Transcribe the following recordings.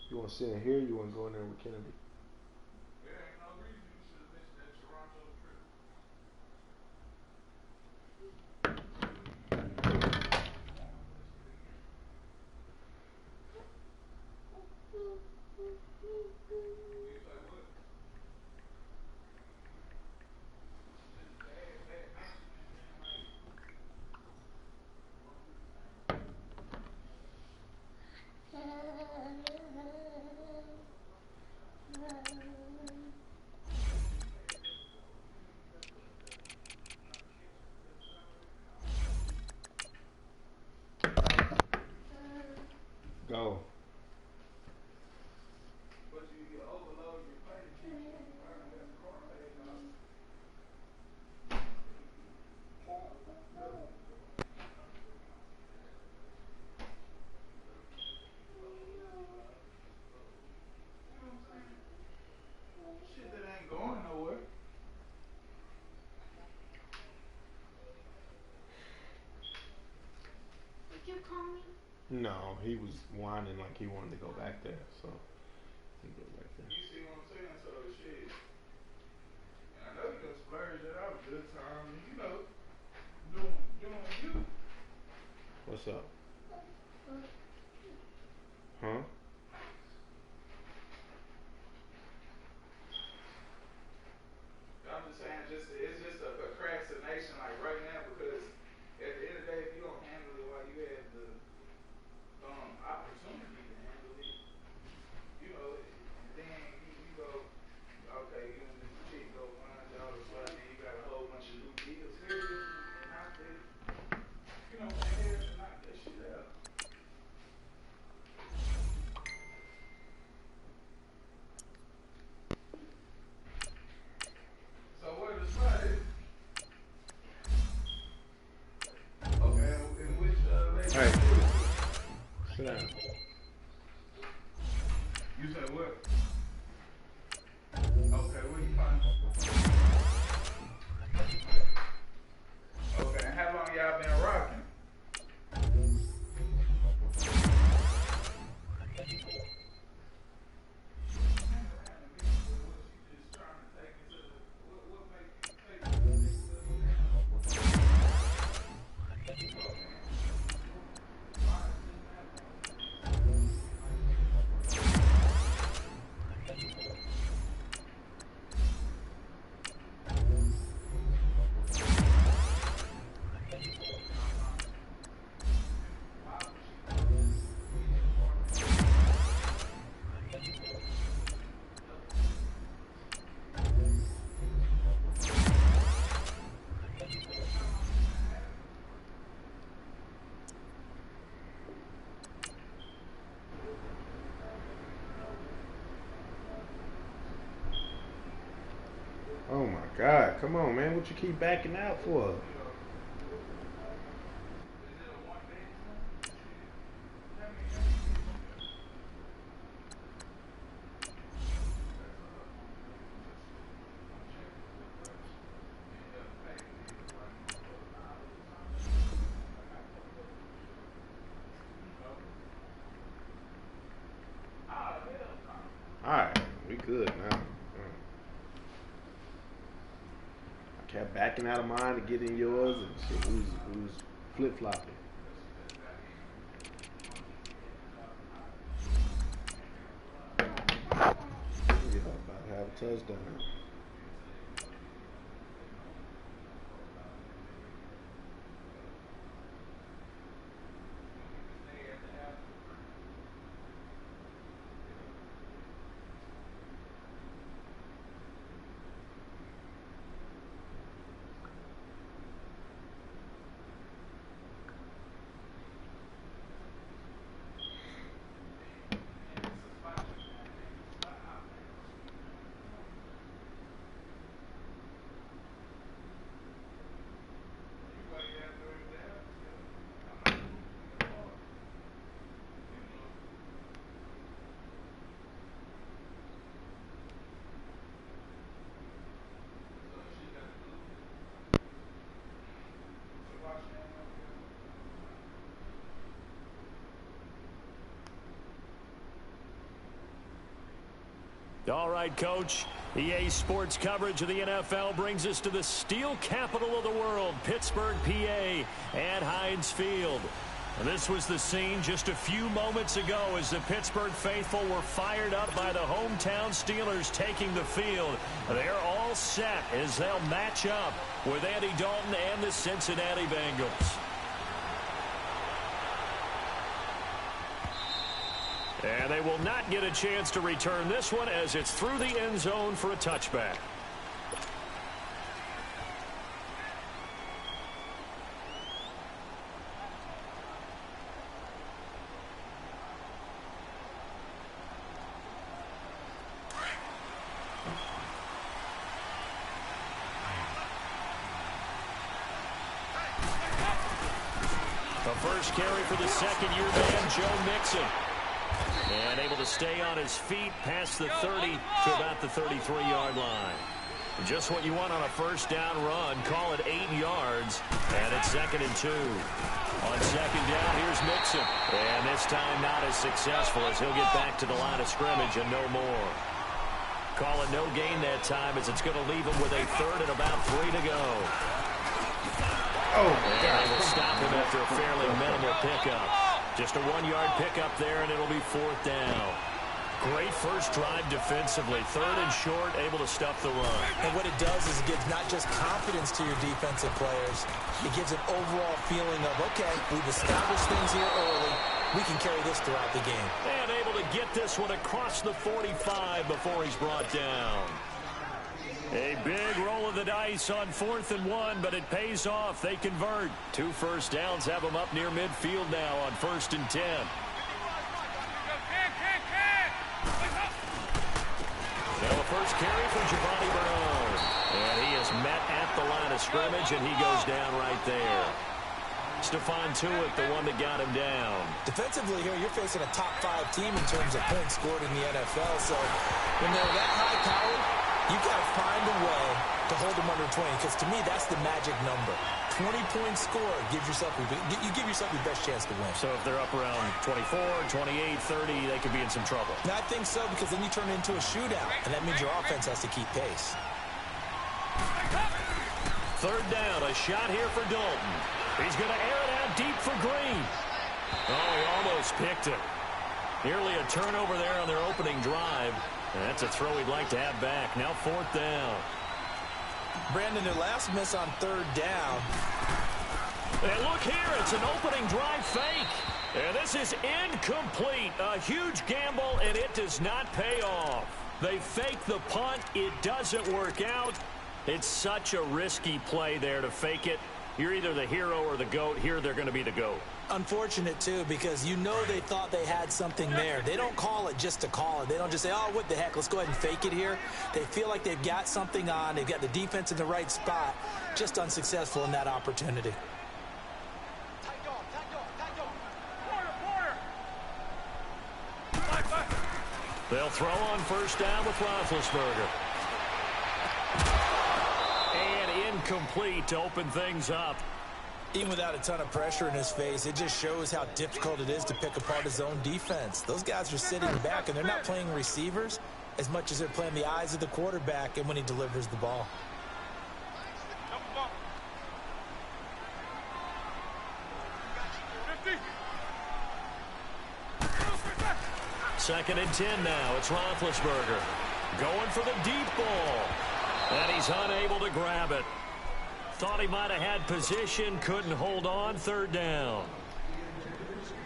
You want to sit in here? You want to go in there with Kennedy? There ain't no reason you should have missed that Toronto trip. You say what? Just bad management, man. Like, wrong people saying, not catching the salary now. Go. But you overload your plate and you burn that car pay off. You know what I'm saying? Shit that ain't going nowhere. Did you call me? No, he was whining like he wanted to go back there, so he go back there. You see what I'm saying? So shit. And I know you done splurged it out a good time. And you know, doing you. What's up? Huh? I'm just saying, it's just a procrastination like right now because at the end of the day, if you don't handle it while you had the opportunity to handle it, you know, and then you go, okay, you and this chick go find y'all or so, and then you got a whole bunch of new deals. Here and knock that, you know, here and knock that shit out. So where the spot is? Okay, in which lady Hey, you live sit down. You said what? Okay, where you find? Okay, and how long y'all been rocking? Oh my God! Come on, man. What you keep backing out for? All right, we good now. I kept backing out of mine to get in yours, and shit, we was flip flopping. Yeah, about to have a touchdown. All right, Coach. EA Sports coverage of the NFL brings us to the steel capital of the world, Pittsburgh, PA, at Heinz Field. This was the scene just a few moments ago as the Pittsburgh faithful were fired up by the hometown Steelers taking the field. They're all set as they'll match up with Andy Dalton and the Cincinnati Bengals. And they will not get a chance to return this one as it's through the end zone for a touchback. The first carry for the second-year man, Joe Mixon. And able to stay on his feet past the 30 to about the 33-yard line. Just what you want on a first down run. Call it 8 yards. And it's 2nd and 2. On second down, here's Mixon. And this time not as successful as he'll get back to the line of scrimmage and no more. Call it no gain that time as it's going to leave him with a 3rd and about 3 to go. Oh, and they will stop him after a fairly minimal pickup. Just a 1-yard pickup there, and it'll be 4th down. Great first drive defensively. 3rd and short, able to stuff the run. And what it does is it gives not just confidence to your defensive players, it gives an overall feeling of, okay, we've established things here early. We can carry this throughout the game. And able to get this one across the 45 before he's brought down. A big roll of the dice on 4th and 1, but it pays off. They convert. 2 first downs have them up near midfield now on 1st and 10. Now a first carry for Giovanni Bernard. And he is met at the line of scrimmage, and he goes down right there. Stephon Tuitt, the one that got him down. Defensively here, you're facing a top 5 team in terms of points scored in the NFL. So when they're that high-powered, you've got to find a way to hold them under 20, because to me, that's the magic number. 20 points scored, you give yourself your best chance to win. So if they're up around 24, 28, 30, they could be in some trouble. And I think so, because then you turn it into a shootout, and that means your offense has to keep pace. 3rd down, a shot here for Dalton. He's going to air it out deep for Green. Oh, he almost picked it. Nearly a turnover there on their opening drive. And that's a throw he'd like to have back. Now 4th down. Brandon, their last miss on 3rd down. And look here, it's an opening drive fake. And this is incomplete. A huge gamble, and it does not pay off. They fake the punt. It doesn't work out. It's such a risky play there to fake it. You're either the hero or the GOAT. Here they're going to be the GOAT. Unfortunate, too, because you know they thought they had something there. They don't call it just to call it. They don't just say, oh, what the heck, let's go ahead and fake it here. They feel like they've got something on. They've got the defense in the right spot. Just unsuccessful in that opportunity. They'll throw on 1st down with Roethlisberger. And incomplete to open things up. Even without a ton of pressure in his face, it just shows how difficult it is to pick apart his own defense. Those guys are sitting back, and they're not playing receivers as much as they're playing the eyes of the quarterback and when he delivers the ball. 2nd and 10 now. It's Roethlisberger going for the deep ball. And he's unable to grab it. Thought he might have had position, couldn't hold on. 3rd down.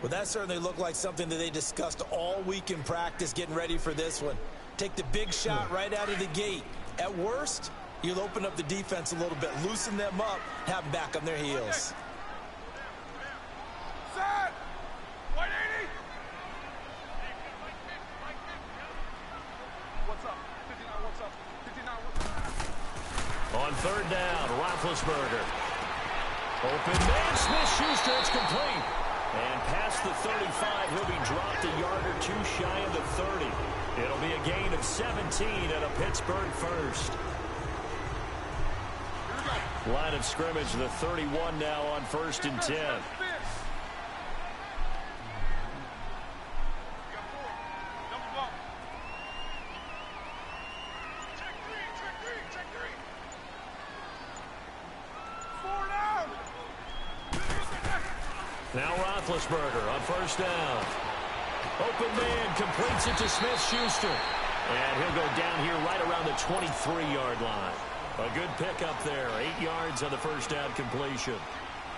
Well, that certainly looked like something that they discussed all week in practice getting ready for this one. Take the big shot right out of the gate. At worst, you'll open up the defense a little bit, loosen them up, have them back on their heels. Set! 180! What's up? 59, what's up? 59, what's up? On 3rd down, Roethlisberger. Open man, Smith-Schuster, it's complete. And past the 35, he'll be dropped a yard or 2 shy of the 30. It'll be a gain of 17 and a Pittsburgh first. Line of scrimmage, the 31 now on 1st and 10. Now Roethlisberger on first down. Open man completes it to Smith-Schuster. And he'll go down here right around the 23-yard line. A good pickup there. 8 yards on the first down completion.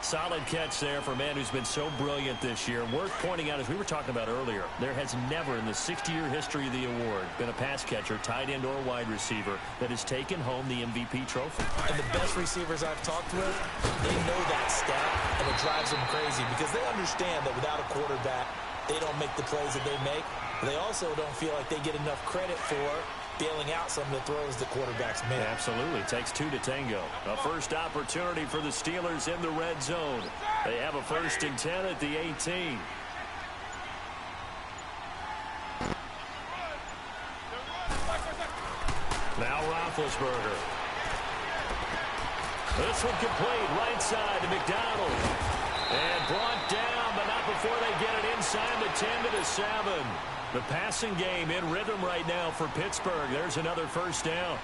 Solid catch there for a man who's been so brilliant this year. Worth pointing out, as we were talking about earlier, there has never in the 60-year history of the award been a pass catcher, tight end, or wide receiver that has taken home the MVP trophy. And the best receivers I've talked with, they know that stat, and it drives them crazy because they understand that without a quarterback, they don't make the plays that they make. They also don't feel like they get enough credit for bailing out some of the throws the quarterbacks make. Absolutely. Takes two to tango. A first opportunity for the Steelers in the red zone. They have a 1st and 10 at the 18. Now Roethlisberger. This one complete. Right side to McDonald. And brought down, but not before they get it inside the 10 to the 7. The passing game in rhythm right now for Pittsburgh. There's another first down.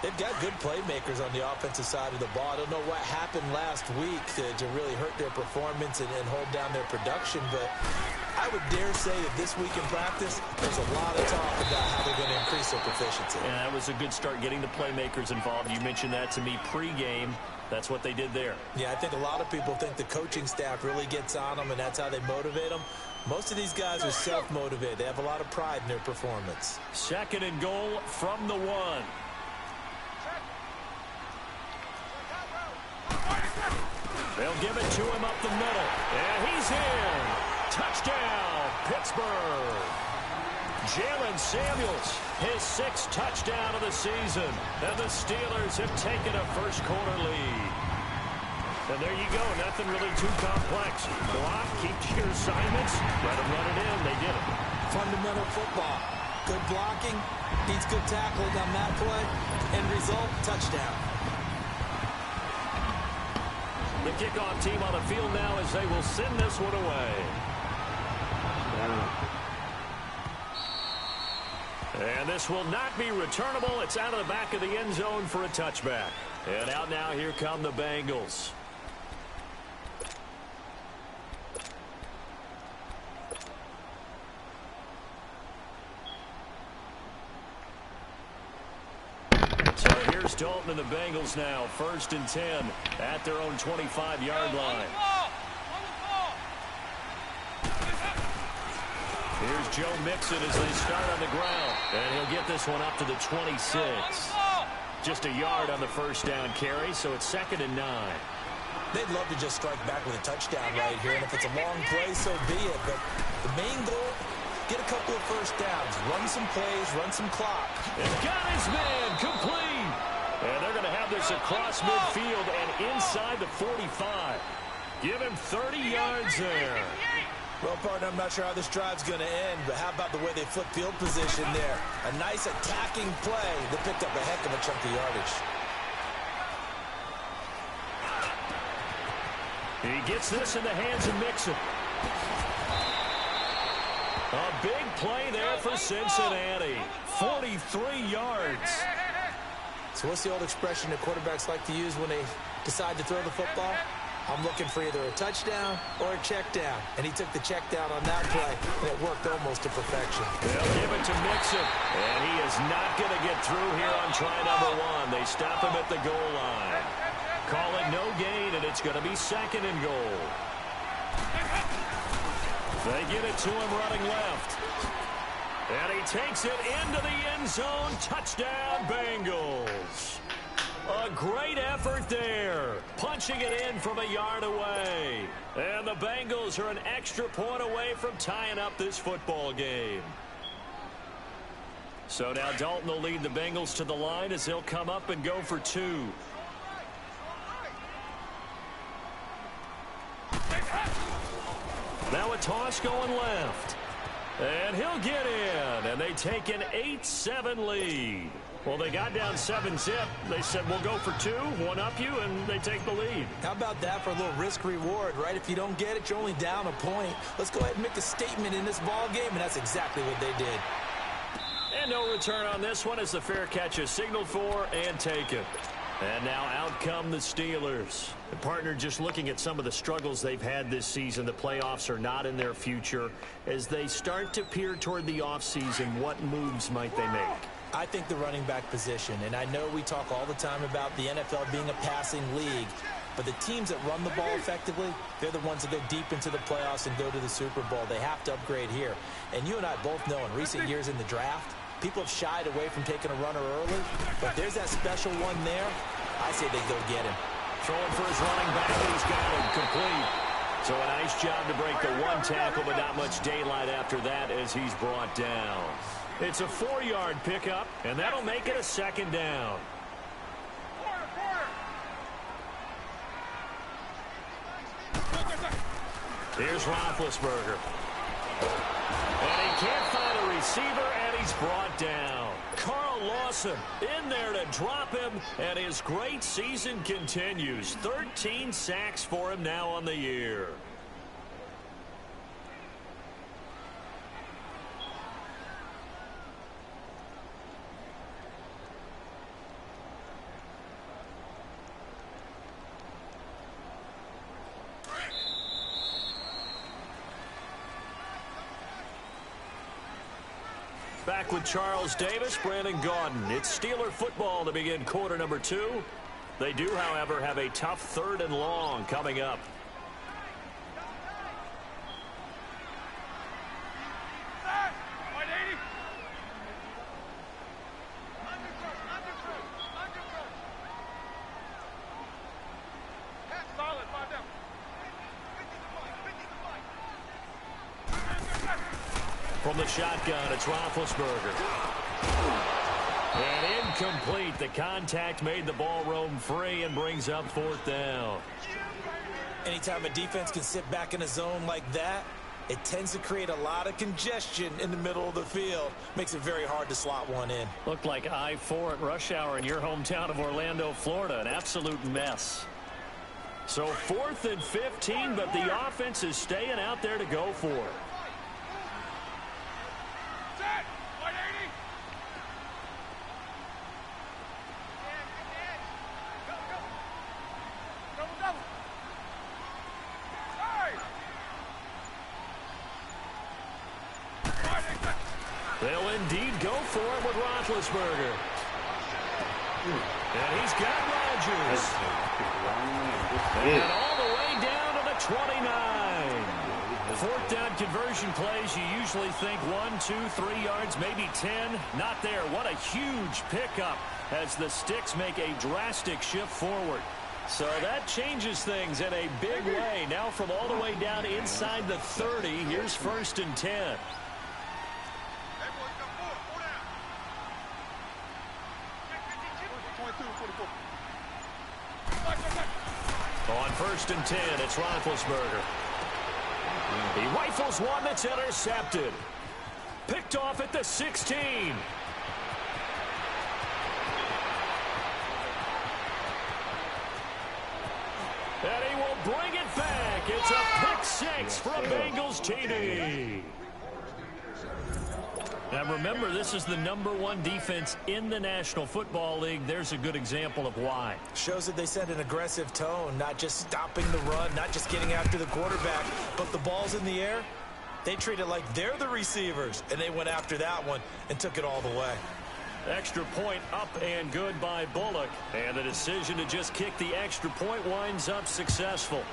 They've got good playmakers on the offensive side of the ball. I don't know what happened last week to really hurt their performance and hold down their production, but I would dare say that this week in practice, there's a lot of talk about how they're going to increase their proficiency. And that was a good start getting the playmakers involved. You mentioned that to me pregame. That's what they did there. Yeah, I think a lot of people think the coaching staff really gets on them, and that's how they motivate them. Most of these guys are self-motivated. They have a lot of pride in their performance. 2nd and goal from the 1. They'll give it to him up the middle. And he's in. Touchdown, Pittsburgh. Jalen Samuels, his 6th touchdown of the season. And the Steelers have taken a first-quarter lead. And there you go. Nothing really too complex. Block, keep to your assignments. Let them run it in. They did it. Fundamental football. Good blocking. Needs good tackling on that play. End result, touchdown. The kickoff team on the field now as they will send this one away. And this will not be returnable. It's out of the back of the end zone for a touchback. And out now, here come the Bengals. So here's Dalton and the Bengals now. 1st and 10 at their own 25-yard line. Here's Joe Mixon as they start on the ground. And he'll get this one up to the 26. Just a yard on the first down carry, so it's 2nd and 9. They'd love to just strike back with a touchdown right here, and if it's a long play, so be it. But the main goal, get a couple of first downs, run some plays, run some clock. And got his man complete. And they're going to have this across midfield and inside the 45. Give him 30 yards there. Well, partner, I'm not sure how this drive's going to end, but how about the way they flip field position there? A nice attacking play that picked up a heck of a chunk of yardage. He gets this in the hands of Mixon. A big play there for Cincinnati. 43 yards. So what's the old expression that quarterbacks like to use when they decide to throw the football? I'm looking for either a touchdown or a check down. And he took the check down on that play, and it worked almost to perfection. They'll give it to Mixon. And he is not going to get through here on try number 1. They stop him at the goal line. Calling no gain, and it's going to be 2nd and goal. They get it to him running left. And he takes it into the end zone. Touchdown, Bengals. A great effort there. Punching it in from a yard away. And the Bengals are an extra point away from tying up this football game. So now Dalton will lead the Bengals to the line as they'll come up and go for 2. Now a toss going left. And he'll get in. And they take an 8-7 lead. Well, they got down 7-zip. They said, we'll go for 2, one up you, and they take the lead. How about that for a little risk-reward, right? If you don't get it, you're only down a point. Let's go ahead and make a statement in this ball game, and that's exactly what they did. And no return on this one as the fair catch is signaled for and taken. And now out come the Steelers. The partner, just looking at some of the struggles they've had this season, the playoffs are not in their future. As they start to peer toward the offseason, what moves might they make? I think the running back position, and I know we talk all the time about the NFL being a passing league, but the teams that run the ball effectively, they're the ones that go deep into the playoffs and go to the Super Bowl. They have to upgrade here. And you and I both know in recent years in the draft, people have shied away from taking a runner early, but there's that special one there. I say they go get him. Throwing for his running back, he's got him complete. So a nice job to break the one tackle, but not much daylight after that as he's brought down. It's a 4-yard pickup, and that'll make it a second down. Here's Roethlisberger. And he can't find a receiver, and he's brought down. Carl Lawson in there to drop him, and his great season continues. 13 sacks for him now on the year. Back with Charles Davis, Brandon Gaudin. It's Steeler football to begin quarter number 2. They do, however, have a tough 3rd and long coming up. From the shotgun, it's Roethlisberger. And incomplete. The contact made the ball roam free and brings up 4th down. Anytime a defense can sit back in a zone like that, it tends to create a lot of congestion in the middle of the field. Makes it very hard to slot one in. Looked like I-4 at rush hour in your hometown of Orlando, Florida. An absolute mess. So 4th and 15, but the offense is staying out there to go for it. They'll indeed go for it with Roethlisberger. And he's got Rodgers. And all the way down to the 29. 4th down conversion plays, you usually think 1, 2, 3 yards, maybe 10. Not there. What a huge pickup as the Sticks make a drastic shift forward. So that changes things in a big way. Now from all the way down inside the 30, here's 1st and 10. On 1st and 10, it's Roethlisberger. He rifles one that's intercepted. Picked off at the 16. And he will bring it back. It's a pick 6 for a Bengals TD. Now remember, this is the #1 defense in the National Football League. There's a good example of why. Shows that they set an aggressive tone, not just stopping the run, not just getting after the quarterback, but the ball's in the air. They treat it like they're the receivers, and they went after that one and took it all the way. Extra point up and good by Bullock. And the decision to just kick the extra point winds up successful.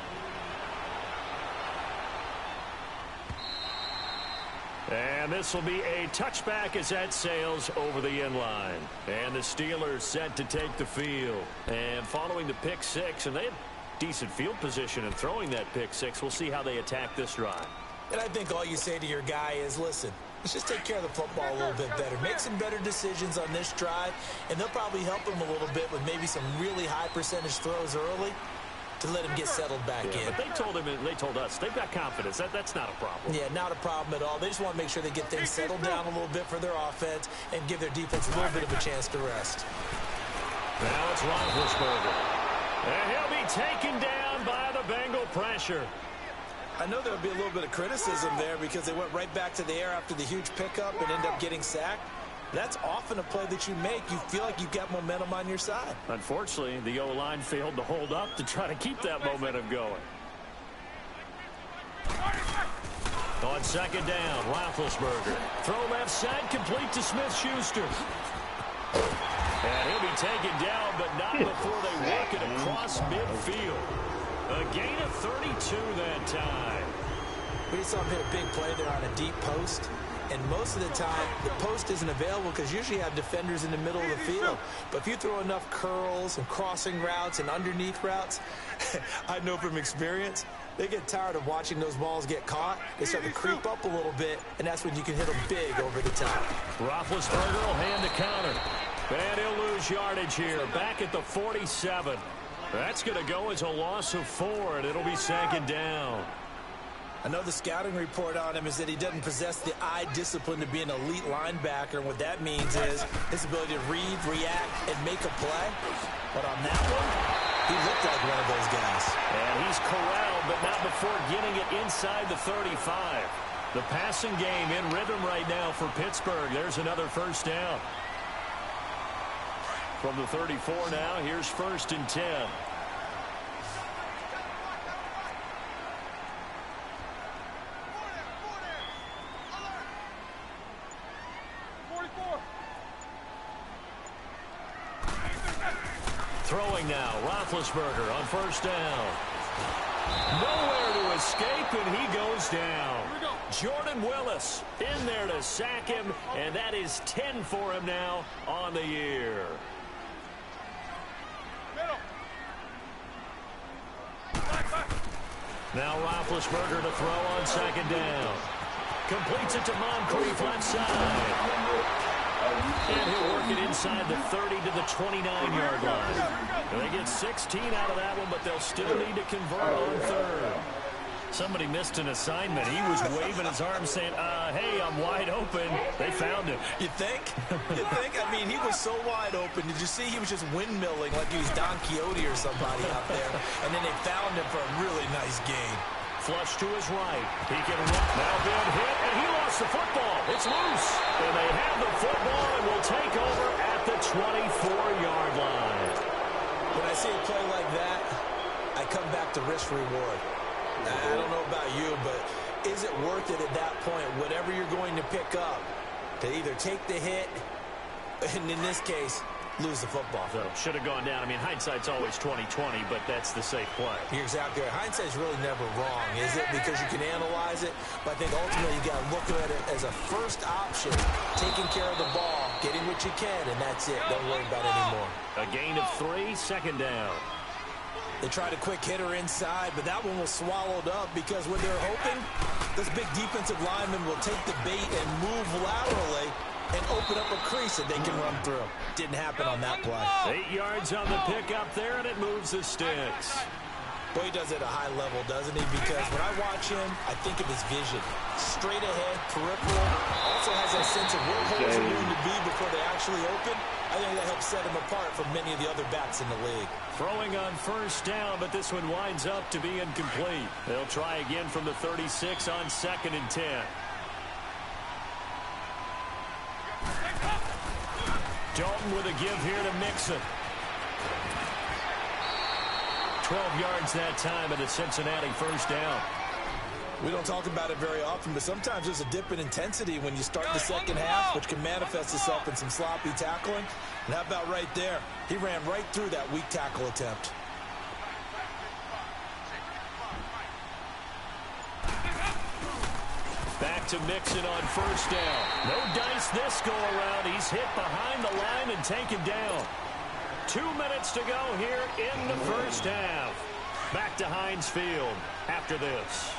And this will be a touchback as that sails over the end line. And the Steelers set to take the field. And following the pick 6, and they had decent field position in throwing that pick 6. We'll see how they attack this drive. And I think all you say to your guy is, listen, let's just take care of the football a little bit better. Make some better decisions on this drive, and they'll probably help him a little bit with maybe some really high percentage throws early to let him get settled back in. But they told him, and they told us, they've got confidence. That's not a problem. Yeah, not a problem at all. They just want to make sure they get things settled down a little bit for their offense and give their defense a little bit of a chance to rest. Now it's Roethlisberger. And he'll be taken down by the Bengal pressure. I know there'll be a little bit of criticism there because they went right back to the air after the huge pickup and ended up getting sacked. That's often a play that you make. You feel like you've got momentum on your side. Unfortunately, the O-line failed to hold up to try to keep that momentum going. On second down, Roethlisberger. Throw left side, complete to Smith-Schuster. And he'll be taken down, but not before they work it across midfield. A gain of 32 that time. We saw him hit a big play there on a deep post. And most of the time, the post isn't available because usually you have defenders in the middle of the field. But if you throw enough curls and crossing routes and underneath routes, I know from experience, they get tired of watching those balls get caught. They start to creep up a little bit, and that's when you can hit them big over the top. Roethlisberger will hand the counter. And he'll lose yardage here, back at the 47. That's going to go as a loss of 4, and it'll be second down. I know the scouting report on him is that he doesn't possess the eye discipline to be an elite linebacker. And what that means is his ability to read, react, and make a play. But on that one, he looked like one of those guys. And he's corralled, but not before getting it inside the 35. The passing game in rhythm right now for Pittsburgh. There's another first down. From the 34 now, here's 1st and 10. Throwing now, Roethlisberger on first down. Nowhere to escape, and he goes down. Jordan Willis in there to sack him, and that is 10 for him now on the year. Now Roethlisberger to throw on second down. Completes it to Moncrief left side. And he'll work it inside the 30 to the 29-yard line. They get 16 out of that one, but they'll still need to convert on third. Somebody missed an assignment. He was waving his arms saying, hey, I'm wide open. They found him. You think? You think? I mean, he was so wide open. Did you see he was just windmilling like he was Don Quixote or somebody out there? And then they found him for a really nice gain. Flush to his right. He can run. Now been hit, and he lost the football. It's loose. And they have the football and will take over at the 24-yard line. When I see a play like that, I come back to risk reward. I don't know about you, but is it worth it at that point, whatever you're going to pick up, to either take the hit, and in this case, lose the football? So should have gone down. I mean, hindsight's always 20/20, but that's the safe play. You're exactly right. Hindsight's really never wrong, is it? Because you can analyze it, but I think ultimately you got to look at it as a first option, taking care of the ball, getting what you can, and that's it. Don't worry about it anymore. A gain of 3, second down. They tried a quick hitter inside, but that one was swallowed up because when they're hoping, this big defensive lineman will take the bait and move laterally and open up a crease that they can run through. Didn't happen on that play. 8 yards on the pickup there, and it moves the sticks. Boy, he does it at a high level, doesn't he? Because when I watch him, I think of his vision. Straight ahead, peripheral. Also has that sense of where holes are going to be before they actually open. I think that helps set him apart from many of the other backs in the league. Throwing on first down, but this one winds up to be incomplete. They'll try again from the 36 on 2nd and 10. Dalton with a give here to Mixon. 12 yards that time at a Cincinnati first down. We don't talk about it very often, but sometimes there's a dip in intensity when you start the second half, which can manifest itself in some sloppy tackling. And how about right there? He ran right through that weak tackle attempt. Back to Mixon on first down. No dice this go around. He's hit behind the line and taken down. 2 minutes to go here in the first half. Back to Heinz Field after this.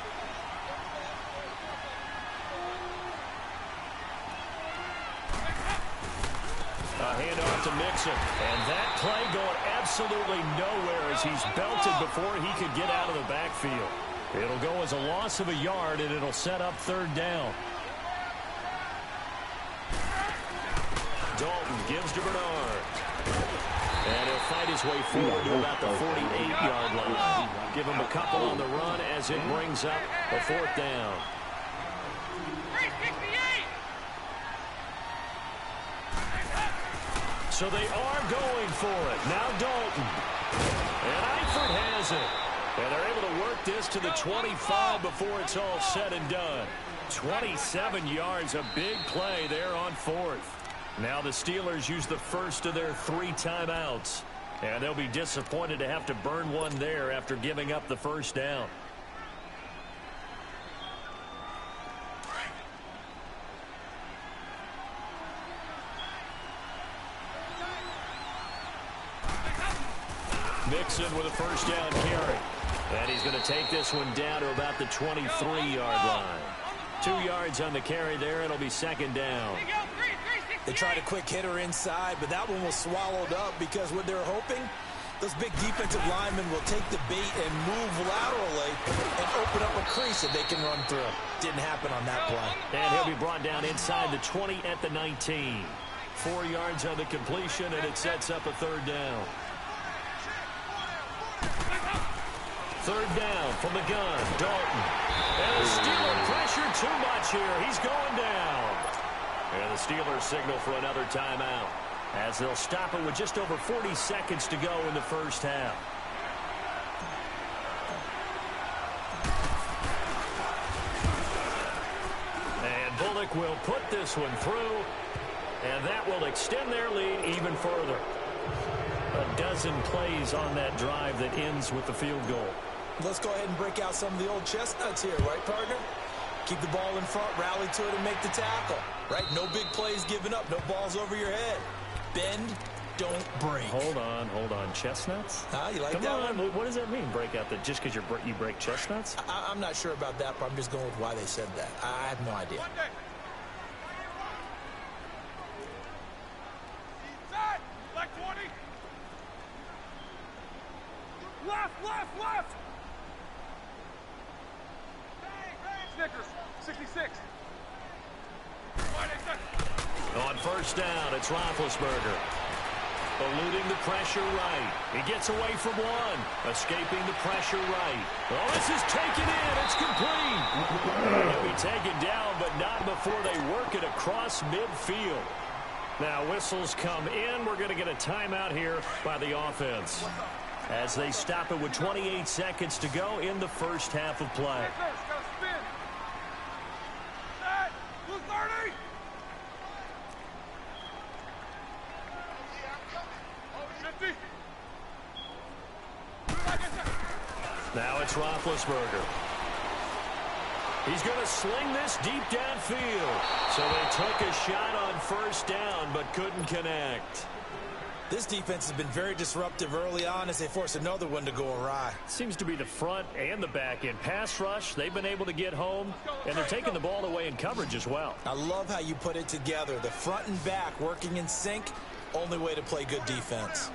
A handoff to Mixon. And that play going absolutely nowhere as he's belted before he could get out of the backfield. It'll go as a loss of a yard, and it'll set up third down. Dalton gives to Bernard. And he'll fight his way forward to about the 48-yard line. Give him a couple on the run as it brings up a fourth down. So they are going for it. Now Dalton. And Eifert has it. And they're able to work this to the 25 before it's all said and done. 27 yards, a big play there on 4th. Now the Steelers use the first of their 3 timeouts. And they'll be disappointed to have to burn one there after giving up the first down. Mixon with a first down carry. And he's going to take this one down to about the 23-yard line. 2 yards on the carry there. It'll be second down. They tried a quick hitter inside, but that one was swallowed up because what they're hoping, those big defensive linemen will take the bait and move laterally and open up a crease that they can run through. Didn't happen on that play. And he'll be brought down inside the 20 at the 19. 4 yards on the completion, and it sets up a third down. Third down from the gun, Dalton. And the Steelers pressure too much here. He's going down. And the Steelers signal for another timeout as they'll stop it with just over 40 seconds to go in the first half. And Bullock will put this one through, and that will extend their lead even further. A dozen plays on that drive that ends with the field goal. Let's go ahead and break out some of the old chestnuts here, right, partner? Keep the ball in front, rally to it, and make the tackle, right? No big plays given up, no balls over your head. Bend, don't break. Hold on. Chestnuts? You like Come that on. one? What does that mean, break out? Just because you break chestnuts? I'm not sure about that, but I'm just going with why they said that. I have no idea. Black 20. Left. Snickers, 66. On first down, it's Roethlisberger. Eluding the pressure right. He gets away from one. Escaping the pressure right. Oh, this is taken in. It's complete. He'll be taken down, but not before they work it across midfield. Now whistles come in. We're going to get a timeout here by the offense as they stop it with 28 seconds to go in the first half of play. Now it's Roethlisberger. He's going to sling this deep downfield. So they took a shot on first down but couldn't connect. This defense has been very disruptive early on as they force another one to go awry. Seems to be the front and the back end. Pass rush, they've been able to get home, and they're taking the ball away in coverage as well. I love how you put it together. The front and back working in sync, only way to play good defense.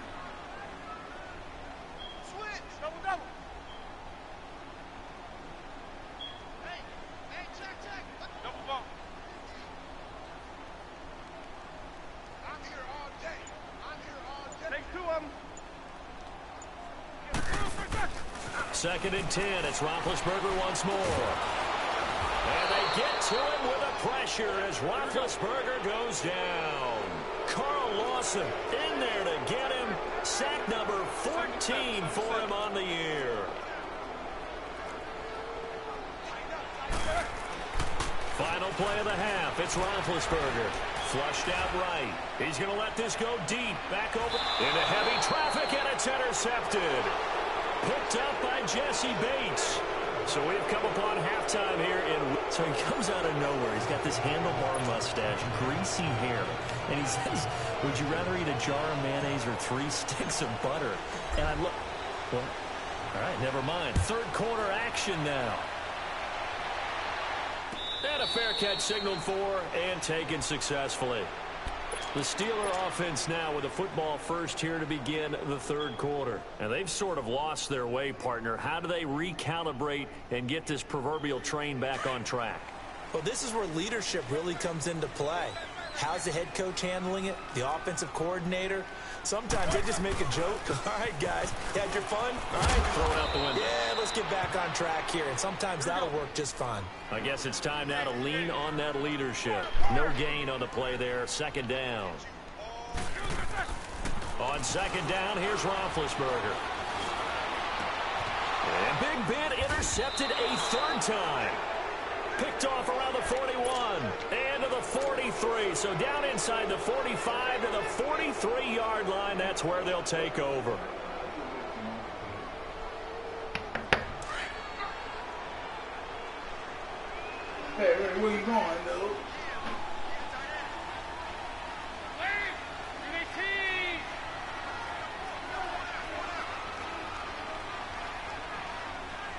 Second and 10. It's Roethlisberger once more. And they get to him with a pressure as Roethlisberger goes down. Carl Lawson in there to get him. Sack number 14 for him on the year. Final play of the half. It's Roethlisberger. Flushed out right. He's going to let this go deep. Back over into heavy traffic, and it's intercepted. Picked up by Jesse Bates. So we've come upon halftime here So he comes out of nowhere. He's got this handlebar mustache, greasy hair. And he says, would you rather eat a jar of mayonnaise or 3 sticks of butter? And I look, well, all right, never mind. Third quarter action now. And a fair catch signaled for and taken successfully. The Steeler offense now with a football first here to begin the third quarter. And they've sort of lost their way, partner. How do they recalibrate and get this proverbial train back on track? Well, this is where leadership really comes into play. How's the head coach handling it? The offensive coordinator? Sometimes they just make a joke. All right, guys, you had your fun? All right. Throw it out the window. Yeah, let's get back on track here. And sometimes that'll work just fine. I guess it's time now to lean on that leadership. No gain on the play there. Second down. On second down, here's Roethlisberger. And Big Ben intercepted a third time. Picked off around the 41 and to the 43. So down inside the 45 to the 43-yard line. That's where they'll take over. Hey, where you going, dude?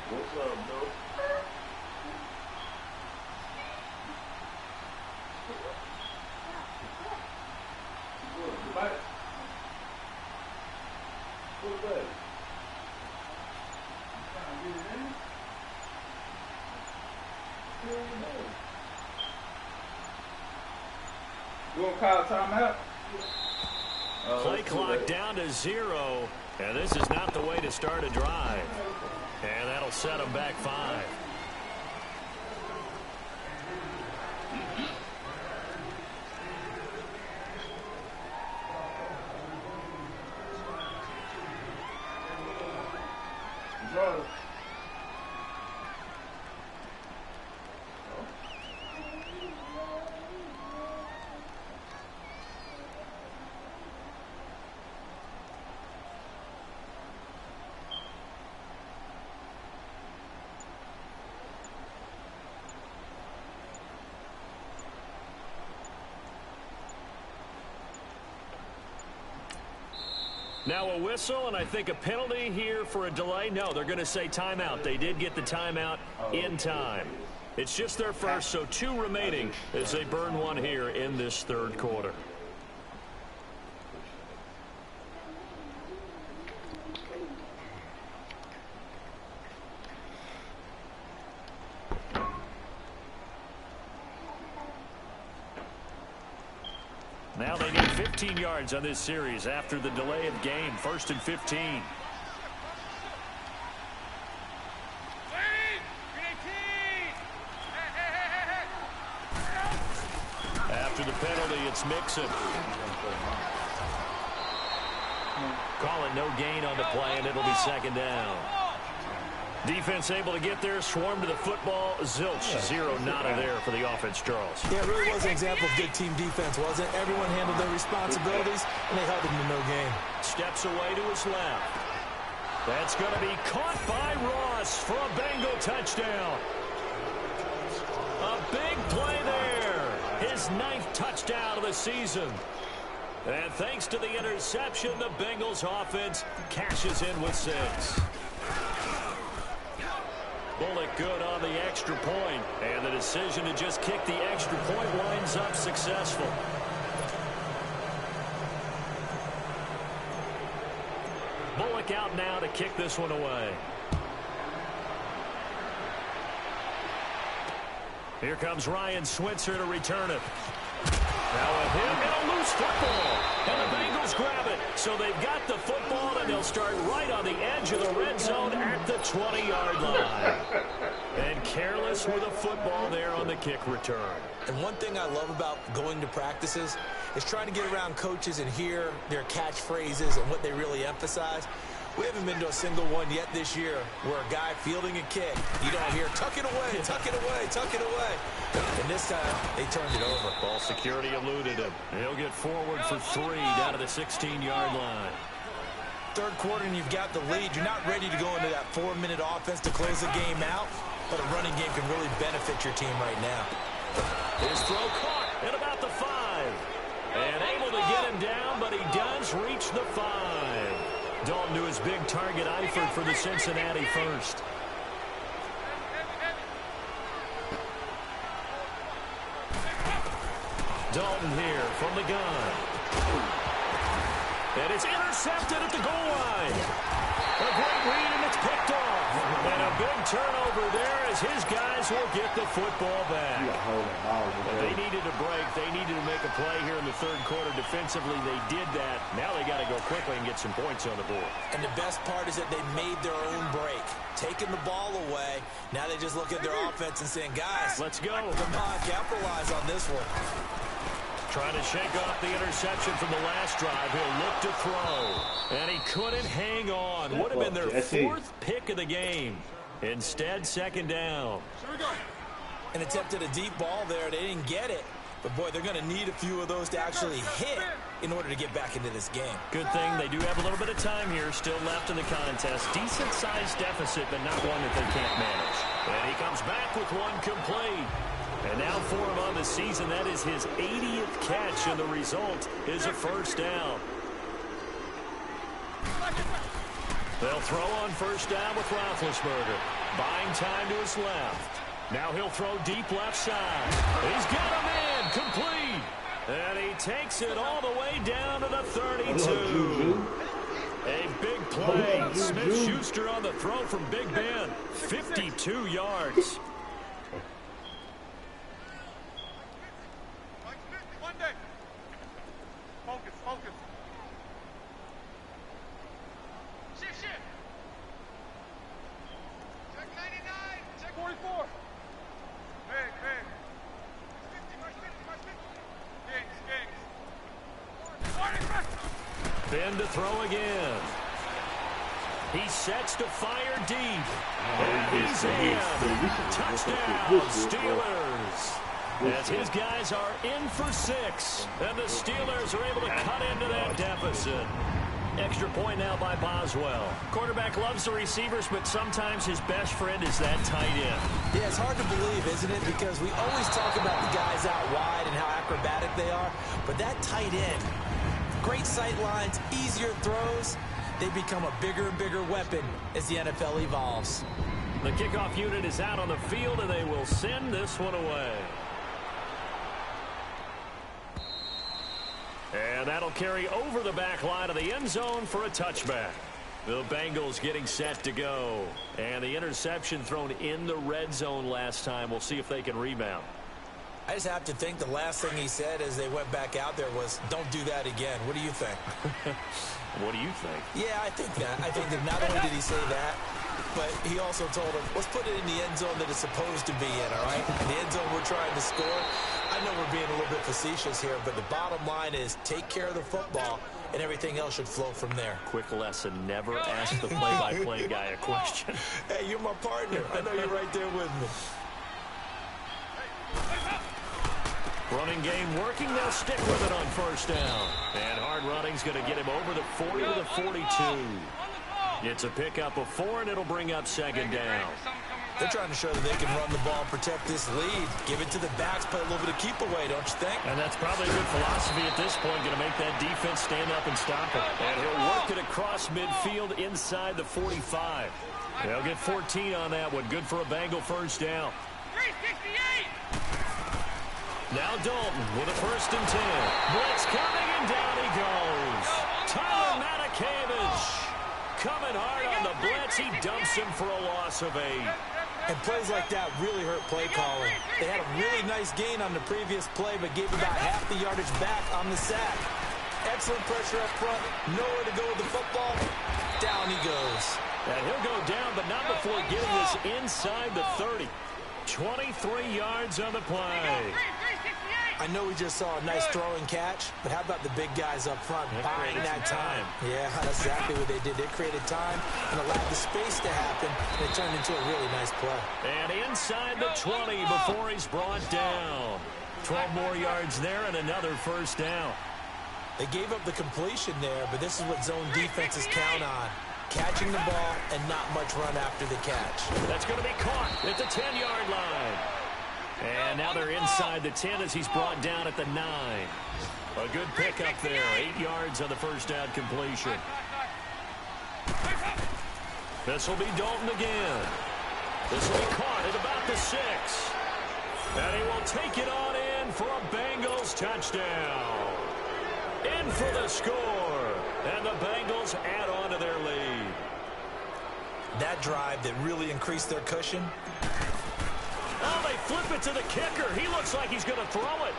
What's up, dude? What's that? You gonna call timeout? Play clock down to 0. And this is not the way to start a drive. And that'll set them back 5. Draw. Now a whistle, and I think a penalty here for a delay. No, they're going to say timeout. They did get the timeout in time. It's just their first, so 2 remaining as they burn 1 here in this third quarter. Now they need 15 yards on this series after the delay of game. 1st and 15. After the penalty, it's Mixon. Call it no gain on the play, and it'll be 2nd down. Defense able to get there, swarm to the football. Zilch, 0 nada there for the offense, Charles. Yeah, it really was an example of good team defense, wasn't it? Everyone handled their responsibilities, and they held them to no gain. Steps away to his left. That's going to be caught by Ross for a Bengal touchdown. A big play there. His 9th touchdown of the season. And thanks to the interception, the Bengals offense cashes in with 6. Bullock good on the extra point, and the decision to just kick the extra point winds up successful. Bullock out now to kick this one away. Here comes Ryan Switzer to return it. Now with him and a loose football. And the Bengals grab it. So they've got the football, and they'll start right on the edge of the red zone at the 20-yard line. And careless with a football there on the kick return. And one thing I love about going to practices is trying to get around coaches and hear their catchphrases and what they really emphasize. We haven't been to a single one yet this year where a guy fielding a kick, you don't hear, tuck it away, tuck it away, tuck it away. And this time, they turned it over. Ball security eluded him. He'll get forward for 3 down to the 16-yard line. Third quarter, and you've got the lead. You're not ready to go into that 4-minute offense to close the game out, but a running game can really benefit your team right now. His throw caught at about the 5. And able to get him down, but he does reach the 5. Dalton to his big target, Eifert for the Cincinnati first. Dalton here from the gun. And it's intercepted at the goal line. A great read, and it's picked off. And a big turnover there as his guys will get the football back. But they needed a break. They needed to make a play here in the third quarter. Defensively, they did that. Now they got to go quickly and get some points on the board. And the best part is that they made their own break. Taking the ball away. Now they just look at their offense and saying, guys, let's go. Come on, capitalize on this one. Trying to shake off the interception from the last drive. He'll look to throw. And he couldn't hang on. Would have been their fourth pick of the game. Instead, second down. And attempted a deep ball there. They didn't get it. But, boy, they're going to need a few of those to actually hit in order to get back into this game. Good thing they do have a little bit of time here still left in the contest. Decent-sized deficit, but not one that they can't manage. And he comes back with one complete. And now for him on the season, that is his 80th catch, and the result is a first down. They'll throw on first down with Roethlisberger. Buying time to his left. Now he'll throw deep left side. He's got him in, complete. And he takes it all the way down to the 32. A big play. Smith-Schuster on the throw from Big Ben. 52 yards. Focus. Shift. Check 99. Check 44. Big. Kings. Ben to throw again. He sets to fire deep. And he's in. Touchdown, Steelers. As his guys are in for 6. And the Steelers are able to cut into that deficit. Extra point now by Boswell. Quarterback loves the receivers, but sometimes his best friend is that tight end. Yeah, it's hard to believe, isn't it? Because we always talk about the guys out wide and how acrobatic they are. But that tight end, great sight lines, easier throws, they become a bigger and bigger weapon as the NFL evolves. The kickoff unit is out on the field, and they will send this one away. And that'll carry over the back line of the end zone for a touchback. The Bengals getting set to go. And the interception thrown in the red zone last time. We'll see if they can rebound. I just have to think the last thing he said as they went back out there was, don't do that again. What do you think? What do you think? Yeah, I think that. I think that not only did he say that, but he also told him, let's put it in the end zone that it's supposed to be in, all right? The end zone we're trying to score. I know we're being a little bit facetious here, but the bottom line is take care of the football, and everything else should flow from there. Quick lesson, never ask the play-by-play guy a question. Hey, you're my partner. I know you're right there with me. Running game working. They'll stick with it on first down. And hard running's going to get him over the 40 to the 42. It's a pickup of 4, and it'll bring up second down. They're trying to show that they can run the ball and protect this lead. Give it to the backs, play a little bit of keep away, don't you think? And that's probably a good philosophy at this point, going to make that defense stand up and stop it. And he'll work it across midfield inside the 45. They'll get 14 on that one. Good for a Bengal first down. 368. Now Dalton with a 1st and 10. Blitz coming, and down he goes. Tyler Matakevich coming hard on the blitz. He dumps him for a loss of 8. And plays like that really hurt play calling. They had a really nice gain on the previous play, but gave about half the yardage back on the sack. Excellent pressure up front. Nowhere to go with the football. Down he goes. And he'll go down, but not before getting this inside the 30. 23 yards on the play. I know we just saw a nice throw and catch, but how about the big guys up front buying that time? Yeah, that's exactly what they did. They created time and allowed the space to happen, and it turned into a really nice play. And inside the 20 before he's brought down. 12 more yards there and another first down. They gave up the completion there, but this is what zone defenses count on. Catching the ball and not much run after the catch. That's going to be caught at the 10-yard line. And now they're inside the 10 as he's brought down at the 9. A good pickup there. 8 yards on the first down completion. This will be Dalton again. This will be caught at about the 6. And he will take it on in for a Bengals touchdown. In for the score. And the Bengals add on to their lead. That drive that really increased their cushion. Oh, they flip it to the kicker. He looks like he's going to throw it.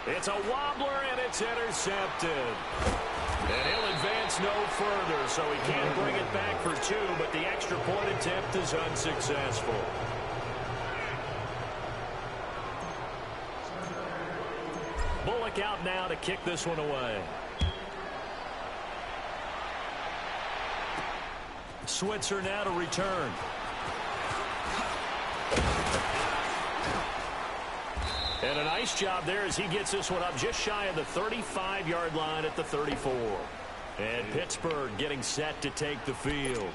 It's a wobbler, and it's intercepted. And he'll advance no further, so he can't bring it back for 2, but the extra point attempt is unsuccessful. Bullock out now to to kick this one away. Switzer now to return. And a nice job there as he gets this one up just shy of the 35-yard line at the 34. And Pittsburgh getting set to take the field.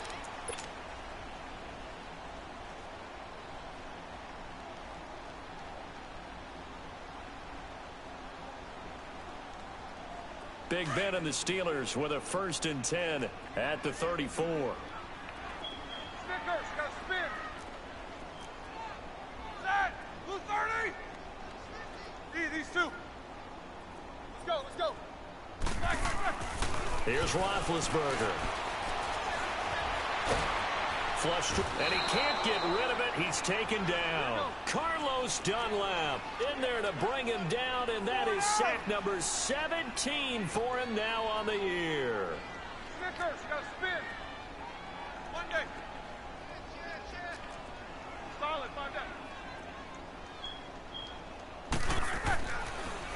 Big Ben and the Steelers with a 1st and 10 at the 34. Snickers, got spin. Set. Blue 30. These two. Let's go. Back. Here's Roethlisberger. Flushed, and he can't get rid of it. He's taken down. Carlos Dunlap in there to bring him down, and that is sack number 17 for him now on the year. Snickers, got spin. Monday. Solid, 5 down.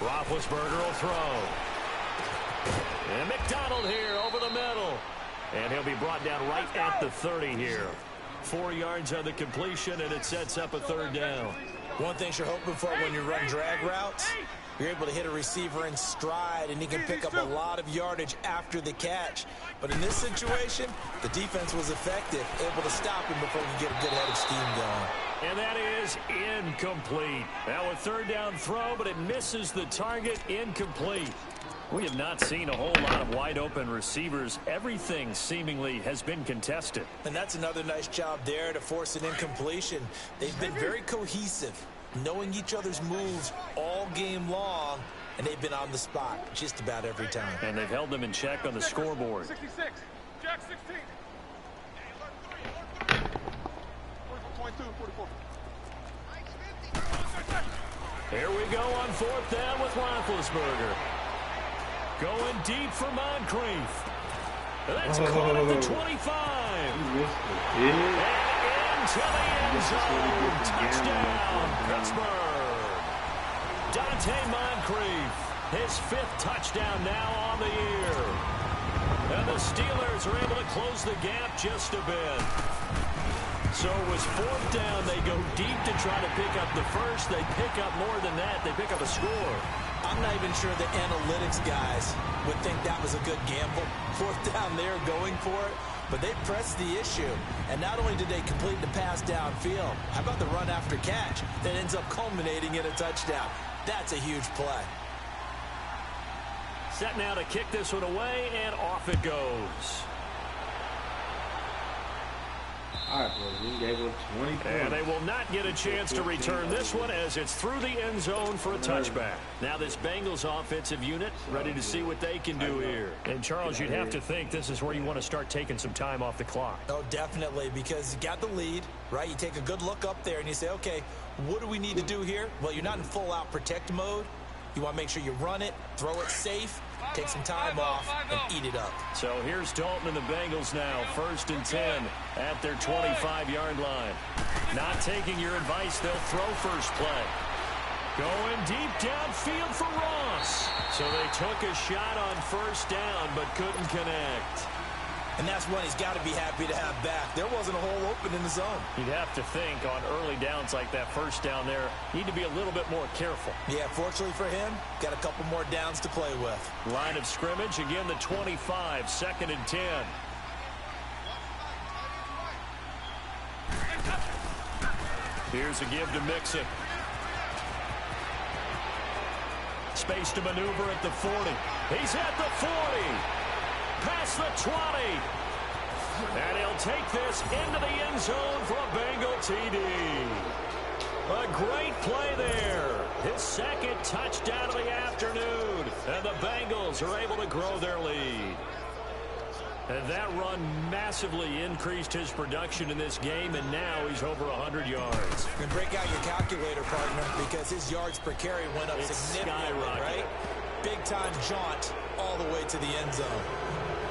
Roethlisberger will throw. And McDonald here over the middle. And he'll be brought down right at the 30 here. 4 yards on the completion, and it sets up a 3rd down. One thing you're hoping for when you run drag routes, you're able to hit a receiver in stride, and he can pick up a lot of yardage after the catch. But in this situation, the defense was effective, able to stop him before he could get a good head of steam going. And that is incomplete. Now a 3rd down throw, but it misses the target. Incomplete. We have not seen a whole lot of wide-open receivers. Everything seemingly has been contested. And that's another nice job there to force an incompletion. They've been very cohesive, knowing each other's moves all game long, and they've been on the spot just about every time. And they've held them in check on the scoreboard. 66. Jack 16. 44, 44. Here we go on 4th down with Roethlisberger. Going deep for Moncrief. That's caught at the 25. And into the end zone. Touchdown, Pittsburgh. Dante Moncrief, his 5th touchdown now on the year. And the Steelers are able to close the gap just a bit. So it was 4th down. They go deep to try to pick up the first. They pick up more than that. They pick up a score. I'm not even sure the analytics guys would think that was a good gamble. 4th down there going for it. But they pressed the issue. And not only did they complete the pass downfield, how about the run after catch that ends up culminating in a touchdown? That's a huge play. Set now to kick this one away, and off it goes. All right, boys, we gave it 20 points. And they will not get a chance to return this one as it's through the end zone for a touchback. Now this Bengals offensive unit ready to see what they can do here. And Charles, you'd have to think this is where you want to start taking some time off the clock. Oh, definitely, because you got the lead, right? You take a good look up there and you say, okay, what do we need to do here? Well, you're not in full-out protect mode. You want to make sure you run it, throw it safe, take some time off, and eat it up. So here's Dalton and the Bengals now, 1st and 10 at their 25-yard line. Not taking your advice, they'll throw first play. Going deep downfield for Ross. So they took a shot on 1st down, but couldn't connect. And that's one he's got to be happy to have back. There wasn't a hole open in the zone. You'd have to think on early downs like that 1st down there, need to be a little bit more careful. Yeah, fortunately for him, got a couple more downs to play with. Line of scrimmage, again the 25, 2nd and 10. Here's a give to Mixon. Space to maneuver at the 40. He's at the 40. Past the 20. And he'll take this into the end zone for a Bengal TD. A great play there. His 2nd touchdown of the afternoon. And the Bengals are able to grow their lead. And that run massively increased his production in this game, and now he's over 100 yards. And break out your calculator, partner, because his yards per carry went up significantly, right? Big-time jaunt all the way to the end zone.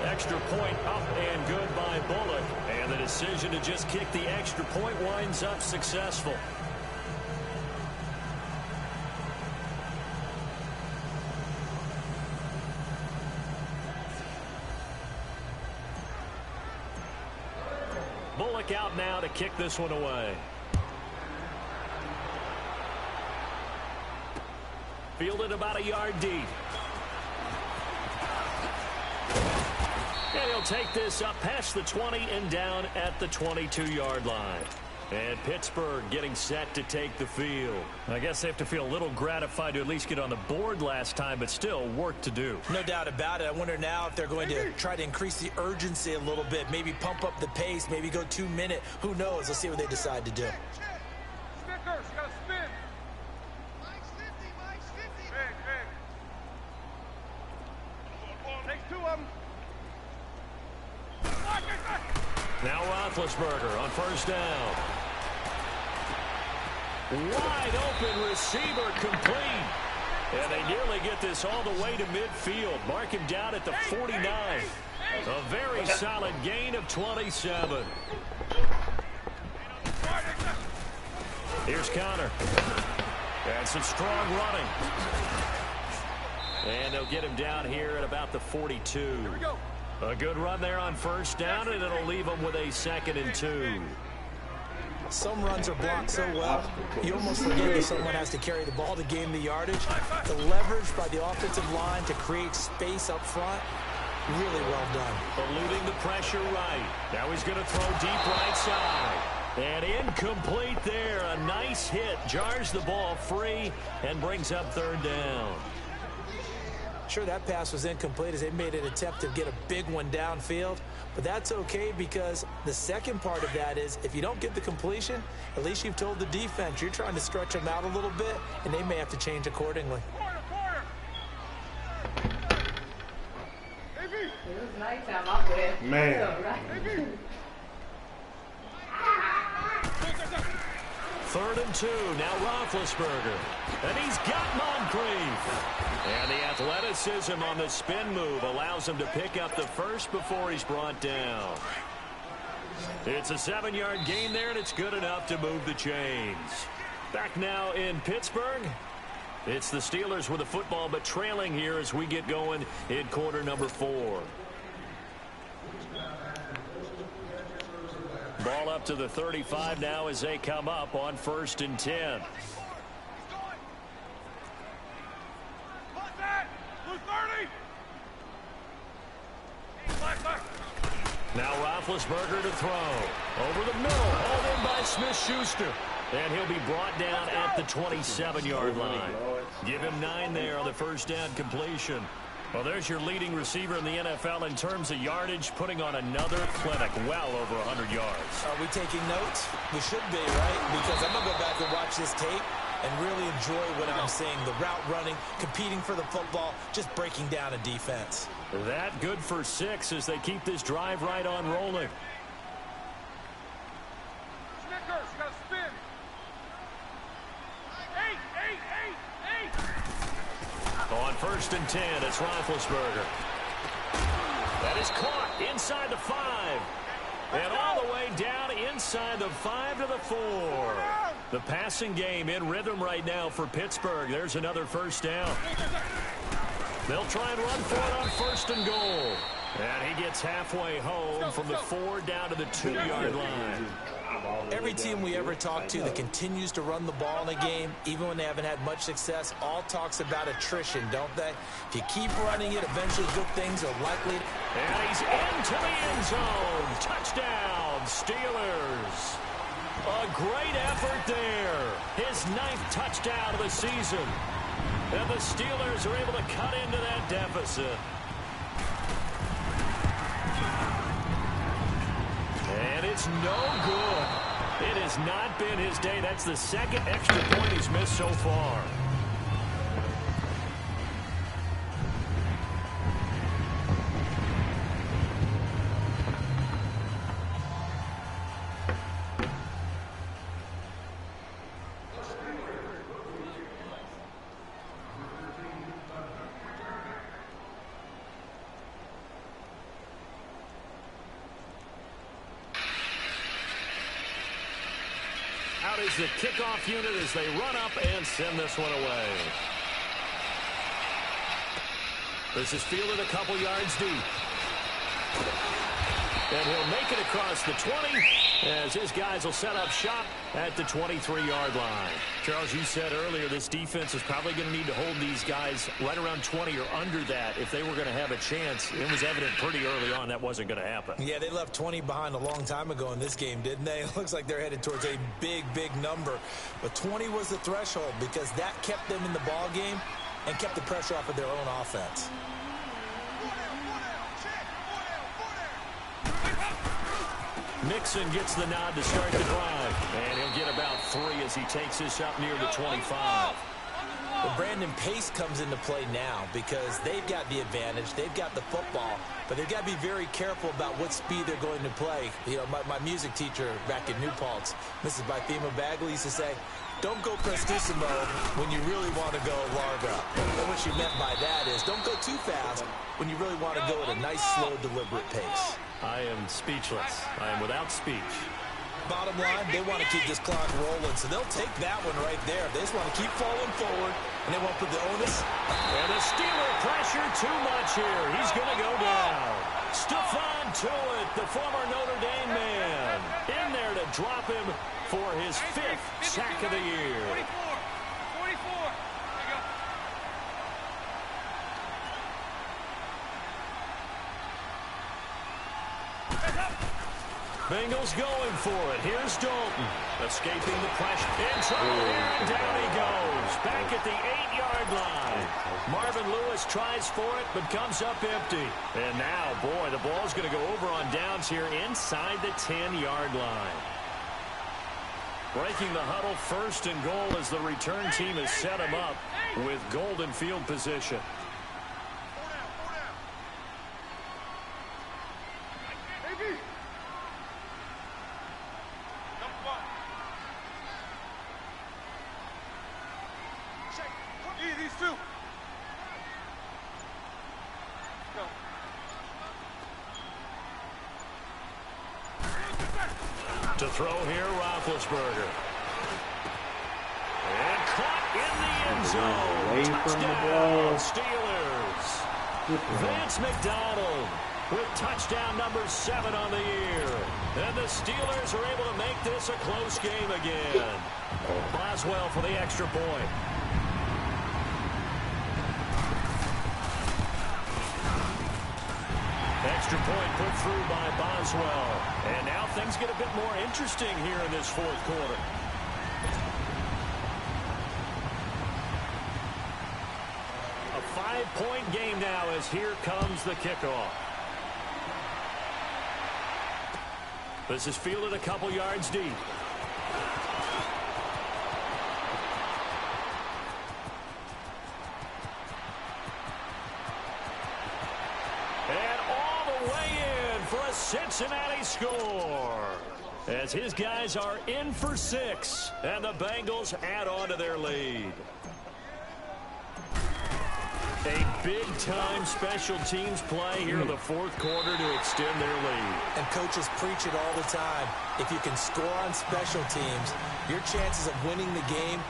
Extra point up and good by Bullock. And the decision to just kick the extra point winds up successful. Bullock out now to kick this one away. Fielded about a yard deep. And he'll take this up past the 20 and down at the 22-yard line. And Pittsburgh getting set to take the field. I guess they have to feel a little gratified to at least get on the board last time, but still work to do. No doubt about it. I wonder now if they're going to try to increase the urgency a little bit, maybe pump up the pace, maybe go 2 minute. Who knows? Let's see what they decide to do. Snickers, you gotta spin. Big. Take 2 of them. Now Roethlisberger on first down. Wide open receiver complete. And they nearly get this all the way to midfield. Mark him down at the 49. A very solid gain of 27. Here's Connor. And some strong running. And they'll get him down here at about the 42. Here we go. A good run there on first down, and it'll leave them with a 2nd and 2. Some runs are blocked so well, you almost forget that someone has to carry the ball to gain the yardage. The leverage by the offensive line to create space up front, really well done. Eluding the pressure right. Now he's going to throw deep right side. And incomplete there. A nice hit. Jars the ball free and brings up 3rd down. Sure, that pass was incomplete as they made an attempt to get a big one downfield, but that's okay because the second part of that is if you don't get the completion, at least you've told the defense you're trying to stretch them out a little bit, and they may have to change accordingly. Corner. It was nighttime out there. Man. Right. 3rd and 2. Now Roethlisberger. And he's got Moncrief. And the athleticism on the spin move allows him to pick up the first before he's brought down. It's a 7-yard gain there, and it's good enough to move the chains. Back now in Pittsburgh. It's the Steelers with the football, but trailing here as we get going in quarter number 4. Ball up to the 35 now as they come up on 1st and 10. Now Roethlisberger to throw. Over the middle, hauled in by Smith-Schuster. And he'll be brought down at the 27-yard line. Give him 9 there on the first down completion. Well, there's your leading receiver in the NFL in terms of yardage, putting on another clinic, well over 100 yards. Are we taking notes? We should be, right? Because I'm going to go back and watch this tape and really enjoy what I'm seeing. The route running, competing for the football, just breaking down a defense. That good for 6 as they keep this drive right on rolling. Snickers, you gotta spin. 8. On 1st and 10, it's Roethlisberger. That is caught inside the 5. And all the way down inside the 5 to the 4. The passing game in rhythm right now for Pittsburgh. There's another first down. They'll try and run for it on 1st and goal. And he gets halfway home from the 4 down to the 2-yard line. Every team we ever talk to that continues to run the ball in a game, even when they haven't had much success, all talks about attrition, don't they? If you keep running it, eventually good things are likely. And he's into the end zone. Touchdown, Steelers. A great effort there. His 9th touchdown of the season. And the Steelers are able to cut into that deficit. And it's no good. It has not been his day. That's the 2nd extra point he's missed so far. Out is the kickoff unit as they run up and send this one away. This is fielded a couple yards deep. And he'll make it across the 20. as his guys will set up shop at the 23-yard line. Charles, you said earlier this defense is probably going to need to hold these guys right around 20 or under that if they were going to have a chance. It was evident pretty early on that wasn't going to happen. Yeah, they left 20 behind a long time ago in this game, didn't they? It looks like they're headed towards a big, big number. But 20 was the threshold because that kept them in the ball game and kept the pressure off of their own offense. Mixon gets the nod to start the drive, and he'll get about 3 as he takes this up near the 25. Well, Brandon, pace comes into play now because they've got the advantage. They've got the football, but they've got to be very careful about what speed they're going to play. You know, my music teacher back in New Paltz, Mrs. Bythema Bagley, used to say, don't go prestissimo when you really want to go larga. And what she meant by that is don't go too fast when you really want to go at a nice, slow, deliberate pace. I am speechless. I am without speech. Bottom line, they want to keep this clock rolling, so they'll take that one right there. They just want to keep falling forward, and they won't put the onus. And the Steeler pressure too much here. He's going to go down. Stephon Tuitt, the former Notre Dame man, in there to drop him for his 5th sack of the year. 24. There you go. Bengals going for it. Here's Dalton. Escaping the pressure. In trouble here, and down he goes. Back at the 8-yard line. Marvin Lewis tries for it, but comes up empty. And now, boy, the ball's going to go over on downs here inside the 10-yard line. Breaking the huddle, 1st and goal as the return team has set him up with golden field position. To throw here, Roethlisberger. And caught in the end zone. Touchdown, Steelers. Vance McDonald with touchdown number 7 on the year. And the Steelers are able to make this a close game again. Boswell for the extra point. Extra point put through by Boswell. And now things get a bit more interesting here in this 4th quarter. A 5-point game now as here comes the kickoff. This is fielded a couple yards deep. Cincinnati score as his guys are in for 6 and the Bengals add on to their lead. A big-time special teams play here in the 4th quarter to extend their lead. And coaches preach it all the time. If you can score on special teams, your chances of winning the game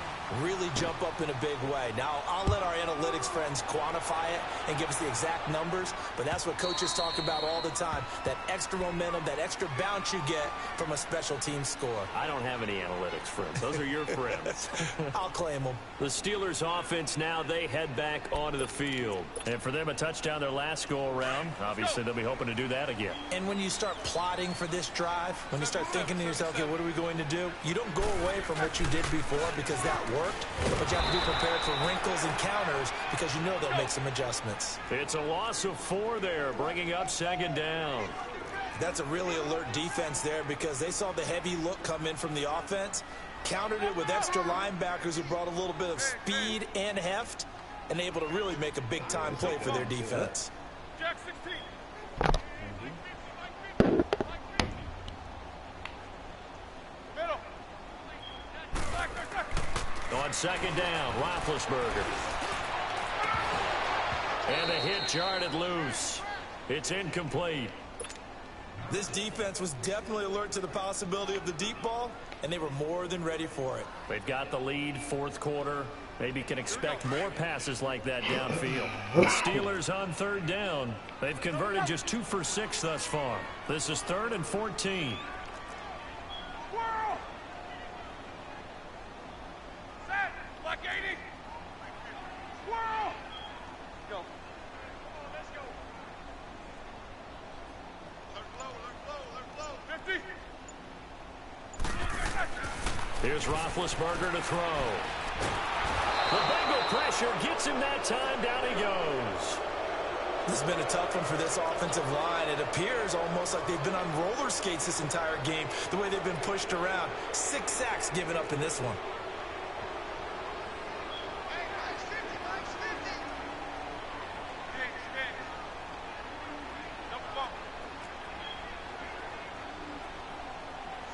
really jump up in a big way. Now, I'll let our analytics friends quantify it and give us the exact numbers, but that's what coaches talk about all the time, that extra momentum, that extra bounce you get from a special team score. I don't have any analytics friends. Those are your friends. I'll claim them. The Steelers offense now, they head back onto the field. And for them, a touchdown their last go-around. Obviously, they'll be hoping to do that again. And when you start plotting for this drive, when you start thinking to yourself, okay, what are we going to do? You don't go away from what you did before because that worked, but you have to be prepared for wrinkles and counters because you know they'll make some adjustments. It's a loss of 4 there, bringing up 2nd down. That's a really alert defense there because they saw the heavy look come in from the offense, countered it with extra linebackers who brought a little bit of speed and heft, and able to really make a big-time play for their defense. Jack 16. Middle. On 2nd down, Roethlisberger. And a hit jarred loose. It's incomplete. This defense was definitely alert to the possibility of the deep ball, and they were more than ready for it. They've got the lead, 4th quarter. Maybe can expect more passes like that downfield. The Steelers on 3rd down. They've converted just 2 for 6 thus far. This is 3rd and 14. Here's Roethlisberger to throw. The Bengal pressure gets him that time. Down he goes. This has been a tough one for this offensive line. It appears almost like they've been on roller skates this entire game, the way they've been pushed around. 6 sacks given up in this one.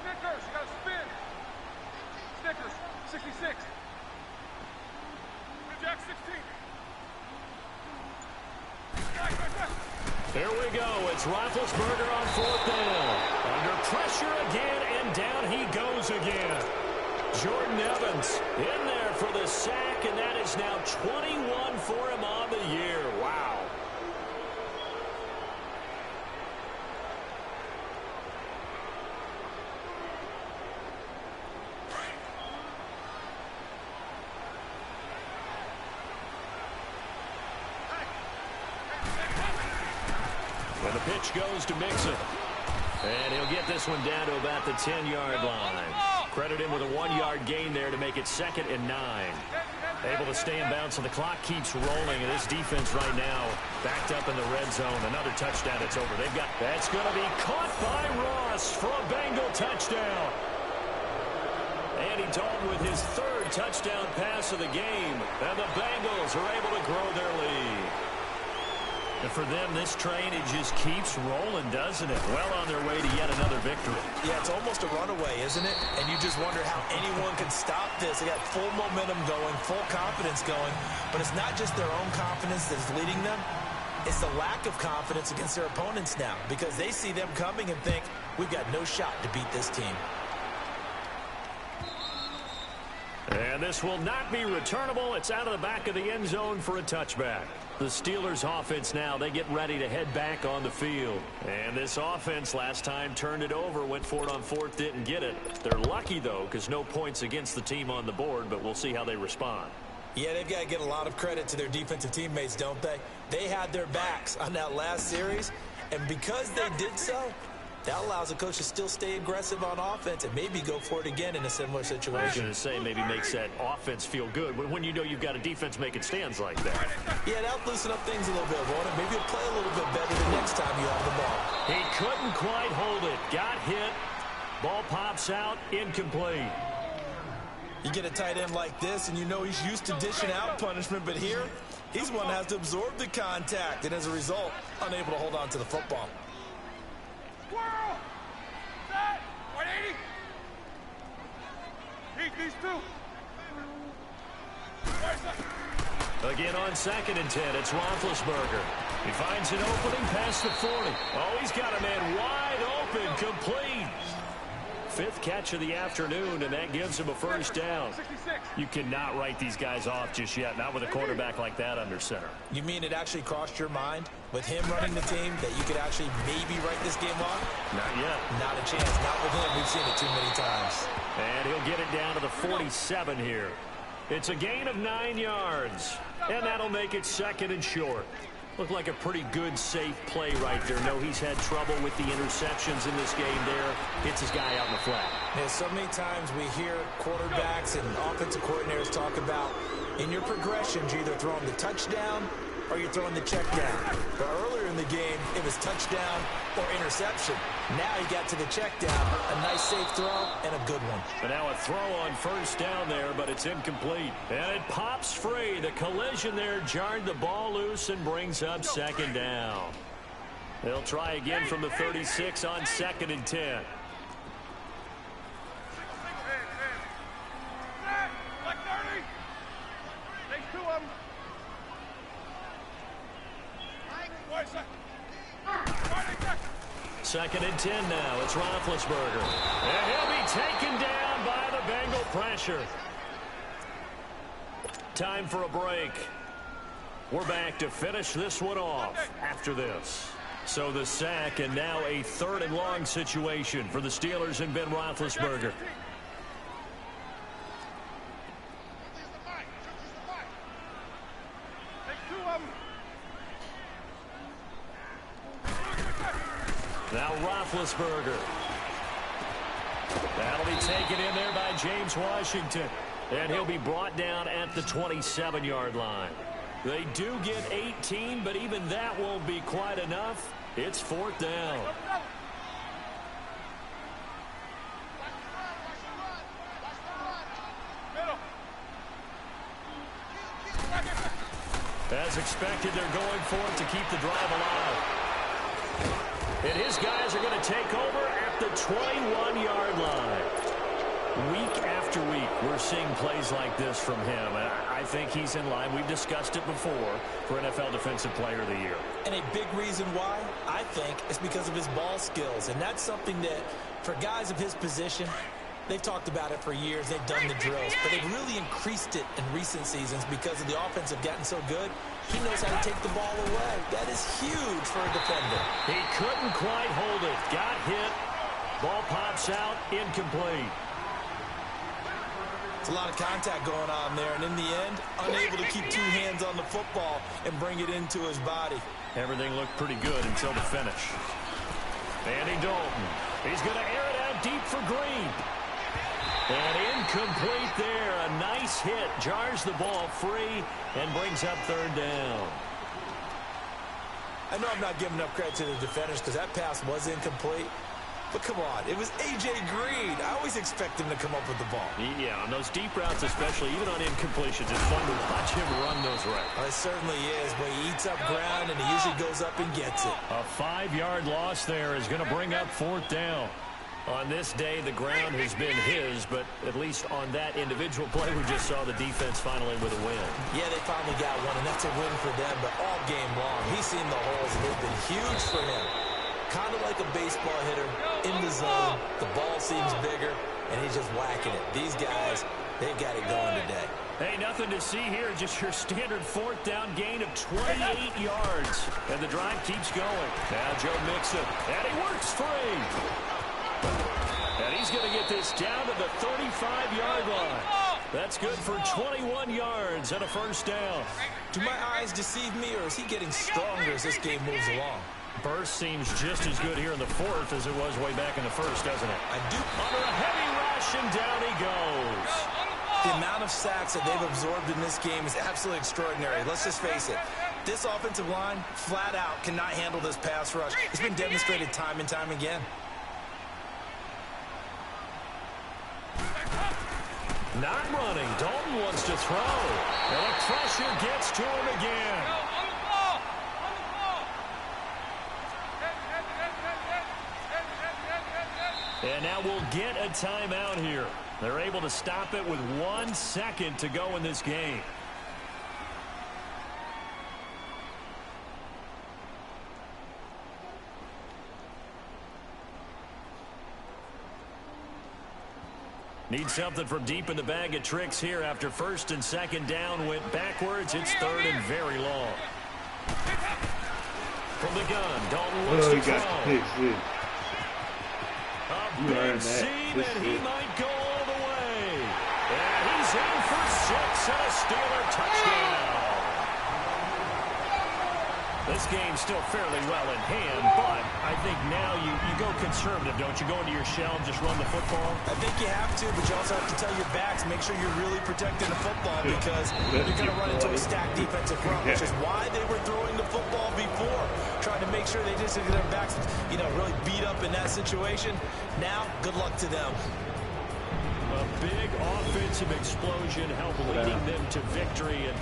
Snickers, you gotta spin. Snickers, 66. Jack 16. There we go. It's Roethlisberger on 4th down. Under pressure again, and down he goes again. Jordan Evans in there for the sack, and that is now 21 for him on the year. Wow. And the pitch goes to Mixon. And he'll get this one down to about the 10-yard line. Credit him with a 1-yard gain there to make it 2nd and 9. Able to stay in bounds, and the clock keeps rolling. And this defense right now backed up in the red zone. Another touchdown, it's over. That's going to be caught by Ross for a Bengal touchdown. Andy Dalton with his 3rd touchdown pass of the game. And the Bengals are able to grow their lead. And for them, this train, it just keeps rolling, doesn't it? Well on their way to yet another victory. Yeah, it's almost a runaway, isn't it? And you just wonder how anyone can stop this. They got full momentum going, full confidence going. But it's not just their own confidence that's leading them. It's the lack of confidence against their opponents now, because they see them coming and think, we've got no shot to beat this team. And this will not be returnable. It's out of the back of the end zone for a touchback. The Steelers offense now, they get ready to head back on the field. And this offense last time turned it over, went for it on 4th, didn't get it. They're lucky, though, because no points against the team on the board, but we'll see how they respond. Yeah, they've got to get a lot of credit to their defensive teammates, don't they? They had their backs on that last series, and because they did so, that allows the coach to still stay aggressive on offense and maybe go for it again in a similar situation. I was going to say, maybe makes that offense feel good when you know you've got a defense making stands like that. Yeah, that'll loosen up things a little bit, won't it? Maybe you'll play a little bit better the next time you have the ball. He couldn't quite hold it. Got hit. Ball pops out. Incomplete. You get a tight end like this, and you know he's used to dishing out punishment, but here, he's one that has to absorb the contact, and as a result, unable to hold on to the football. Squirrel! Set! 180! Heat these two! Again on 2nd and 10, it's Roethlisberger. He finds an opening past the 40. Oh, he's got a man wide open, complete. 5th catch of the afternoon, and that gives him a 1st down. You cannot write these guys off just yet, not with a quarterback like that under center. You mean it actually crossed your mind, with him running the team, that you could actually maybe write this game off? Not yet. Not a chance. Not with him. We've seen it too many times. And he'll get it down to the 47 here. It's a gain of 9 yards, and that'll make it 2nd and short. Looked like a pretty good, safe play right there. No, he's had trouble with the interceptions in this game there. Hits his guy out in the flat. Yeah, so many times we hear quarterbacks and offensive coordinators talk about, in your progressions, you're either throwing the touchdown or you're throwing the check down. But earlier in the game, it was touchdown or interception. Now he got to the check down, a nice safe throw, and a good one. And now a throw on 1st down there, but it's incomplete. And it pops free. The collision there jarred the ball loose and brings up 2nd down. They'll try again from the 36 on 2nd and 10. Like 30! Take 2 of them! 2nd and 10 now. It's Roethlisberger. And he'll be taken down by the Bengal pressure. Time for a break. We're back to finish this one off after this. So the sack, and now a 3rd and long situation for the Steelers and Ben Roethlisberger. Now Roethlisberger. That'll be taken in there by James Washington. And he'll be brought down at the 27-yard line. They do get 18, but even that won't be quite enough. It's 4th down. As expected, they're going for it to keep the drive alive. And his guys are going to take over at the 21-yard line. Week after week, we're seeing plays like this from him. And I think he's in line. We've discussed it before for NFL Defensive Player of the Year. And a big reason why, I think, is because of his ball skills. And that's something that, for guys of his position, they've talked about it for years. They've done the drills. But they've really increased it in recent seasons because of the offense have gotten so good. He knows how to take the ball away. That is huge for a defender. He couldn't quite hold it. Got hit. Ball pops out. Incomplete. It's a lot of contact going on there, and in the end, unable to keep 2 hands on the football and bring it into his body. Everything looked pretty good until the finish. Andy Dalton. He's going to air it out deep for Green. And incomplete there. A nice hit. Jars the ball free and brings up 3rd down. I know I'm not giving enough credit to the defenders because that pass was incomplete. But come on, it was A.J. Green. I always expect him to come up with the ball. Yeah, on those deep routes especially, even on incompletions, it's fun to watch him run those routes. It certainly is, but he eats up ground and he usually goes up and gets it. A 5-yard loss there is going to bring up 4th down. On this day, the ground has been his, but at least on that individual play, we just saw the defense finally with a win. Yeah, they finally got one, and that's a win for them, but all game long, he's seen the holes, and they've been huge for him. Kind of like a baseball hitter in the zone. The ball seems bigger, and he's just whacking it. These guys, they've got it going today. Hey, nothing to see here. Just your standard 4th down gain of 28 yards. And the drive keeps going. Now Joe Mixon. And he works free. And he's going to get this down to the 35-yard line. That's good for 21 yards and a 1st down. Do my eyes deceive me, or is he getting stronger as this game moves along? Burst seems just as good here in the 4th as it was way back in the 1st, doesn't it? I do. Under a heavy rush, and down he goes. The amount of sacks that they've absorbed in this game is absolutely extraordinary. Let's just face it. This offensive line, flat out, cannot handle this pass rush. It's been demonstrated time and time again. Not running. Dalton wants to throw. And the pressure gets to him again. And now we'll get a timeout here. They're able to stop it with 1 second to go in this game. Need something from deep in the bag of tricks here after 1st and 2nd down went backwards. It's 3rd and very long. From the gun, Dalton looks to throw. A big seam, and he might go all the way. And he's in for 6 and a Steeler touchdown. This game's still fairly well in hand, but I think now you go conservative, don't you? Go into your shell and just run the football? I think you have to, but you also have to tell your backs, make sure you're really protecting the football because you're going to run into a stacked defensive front, which is why they were throwing the football before, trying to make sure they just get their backs, really beat up in that situation. Now, good luck to them. A big offensive explosion helped leading them to victory, and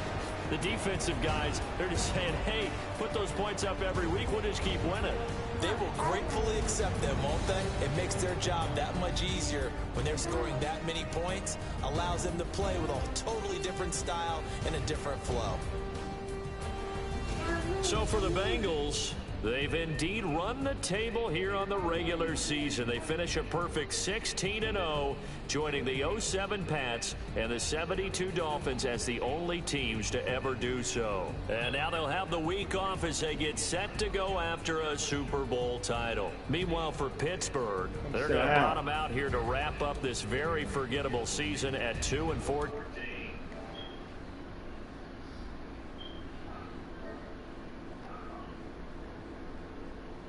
the defensive guys, they're just saying, hey, put those points up every week. We'll just keep winning. They will gratefully accept them, won't they? It makes their job that much easier when they're scoring that many points. Allows them to play with a totally different style and a different flow. So for the Bengals, they've indeed run the table here on the regular season. They finish a perfect 16-0, joining the 07 Pats and the 72 Dolphins as the only teams to ever do so. And now they'll have the week off as they get set to go after a Super Bowl title. Meanwhile, for Pittsburgh, they're going to bottom out here to wrap up this very forgettable season at 2-14.